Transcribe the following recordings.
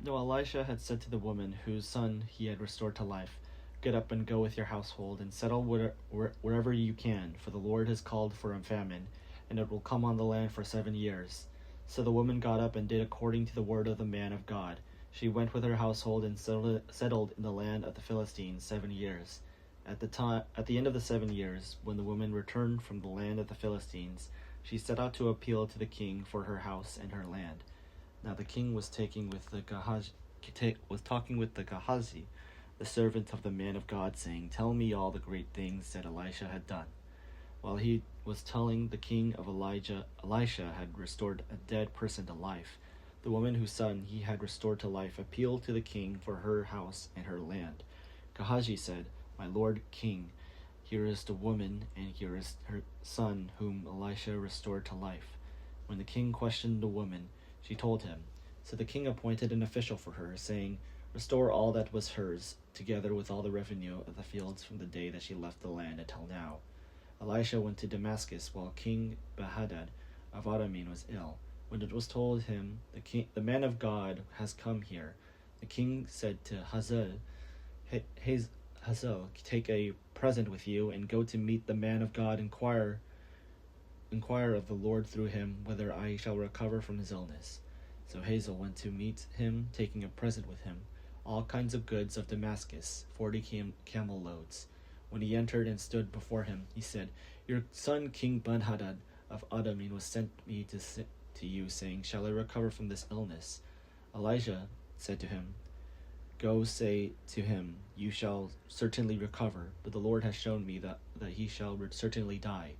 Now Elisha had said to the woman whose son he had restored to life, "Get up and go with your household, and settle wherever you can, for the Lord has called for a famine, and it will come on the land for 7 years." So the woman got up and did according to the word of the man of God. She went with her household and settled in the land of the Philistines 7 years. At the end of the 7 years, when the woman returned from the land of the Philistines, she set out to appeal to the king for her house and her land. Now the king was talking with the Gehazi, the servant of the man of God, saying, "Tell me all the great things that Elisha had done." While he was telling the king of Elisha had restored a dead person to life. The woman whose son he had restored to life appealed to the king for her house and her land. Gehazi said, "My lord king, here is the woman, and here is her son whom Elisha restored to life." When the king questioned the woman, she told him. So the king appointed an official for her, saying, "Restore all that was hers, together with all the revenue of the fields from the day that she left the land until now." Elisha went to Damascus while King Benhadad of Aramean was ill. When it was told him, "The man of God has come here," the king said to Hazael, "Hazael, take a present with you and go to meet the man of God. Inquire of the Lord through him whether I shall recover from his illness." So Hazael went to meet him, taking a present with him, all kinds of goods of Damascus, 40 camel loads. When he entered and stood before him, he said, "Your son King Benhadad of Aramean was sent me to you, saying, 'Shall I recover from this illness?'" Elijah said to him, "Go say to him, 'You shall certainly recover, but the Lord has shown me that he shall certainly die.'"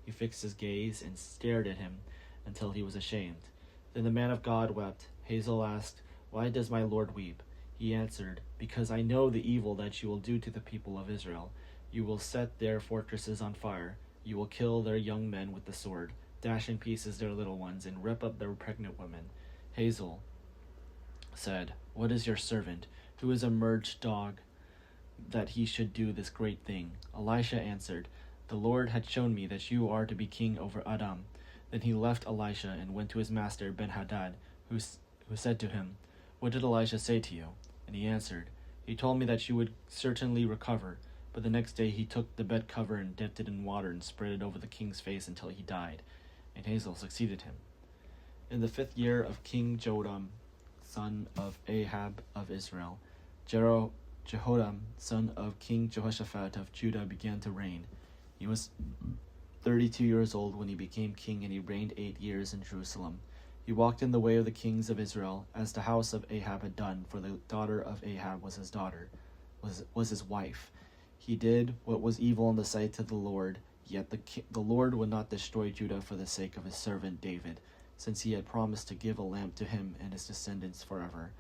He fixed his gaze and stared at him until he was ashamed. Then the man of God wept. Hazael asked, "Why does my Lord weep?" He answered, "Because I know the evil that you will do to the people of Israel. You will set their fortresses on fire. You will kill their young men with the sword, dash in pieces their little ones, and rip up their pregnant women." Hazael said, "What is your servant, who is a merged dog, that he should do this great thing?" Elisha answered, "The Lord had shown me that you are to be king over Adam." Then he left Elisha and went to his master Benhadad, who said to him, "What did Elisha say to you?" And he answered, "He told me that you would certainly recover." But the next day he took the bed cover and dipped it in water and spread it over the king's face until he died. And Hazael succeeded him. In the 5th year of King Joram, son of Ahab of Israel, Jehoram, son of King Jehoshaphat of Judah, began to reign. He was 32 years old when he became king, and he reigned 8 years in Jerusalem. He walked in the way of the kings of Israel, as the house of Ahab had done, for the daughter of Ahab was his wife. He did what was evil in the sight of the Lord, yet the Lord would not destroy Judah for the sake of his servant David, since he had promised to give a lamp to him and his descendants forever.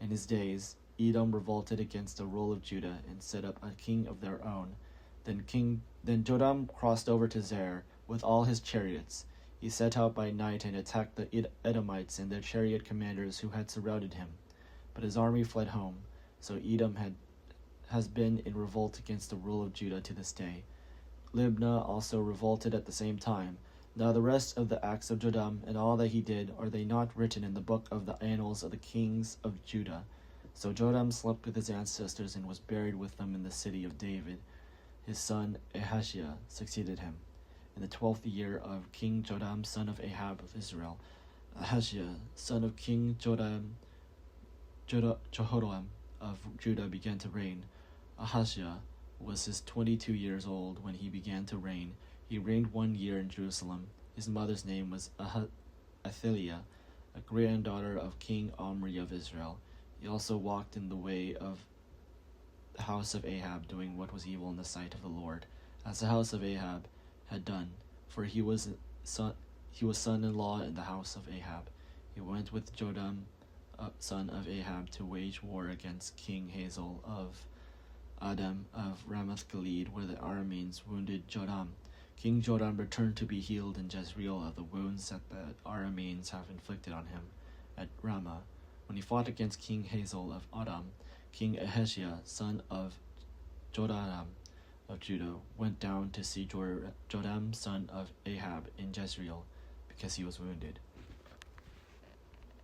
In his days, Edom revolted against the rule of Judah and set up a king of their own. Then Joram crossed over to Zair with all his chariots. He set out by night and attacked the Edomites and their chariot commanders who had surrounded him. But his army fled home. So Edom has been in revolt against the rule of Judah to this day. Libnah also revolted at the same time. Now the rest of the acts of Joram and all that he did, are they not written in the book of the annals of the kings of Judah? So Joram slept with his ancestors and was buried with them in the city of David. His son Ahaziah succeeded him. In the 12th year of King Joram, son of Ahab of Israel, Ahaziah, son of King Jehoram of Judah, began to reign. Ahaziah was 22 years old when he began to reign. He reigned 1 year in Jerusalem. His mother's name was Athaliah, a granddaughter of King Omri of Israel. He also walked in the way of the house of Ahab, doing what was evil in the sight of the Lord, as the house of Ahab had done, for he was son-in-law in the house of Ahab. He went with Joram, son of Ahab, to wage war against King Hazael of Adam of Ramoth-Gilead, where the Arameans wounded Joram. King Joram returned to be healed in Jezreel of the wounds that the Arameans have inflicted on him at Ramah. When he fought against King Hazael of Adam, King Ahaziah, son of Joram of Judah, went down to see Joram, son of Ahab, in Jezreel, because he was wounded.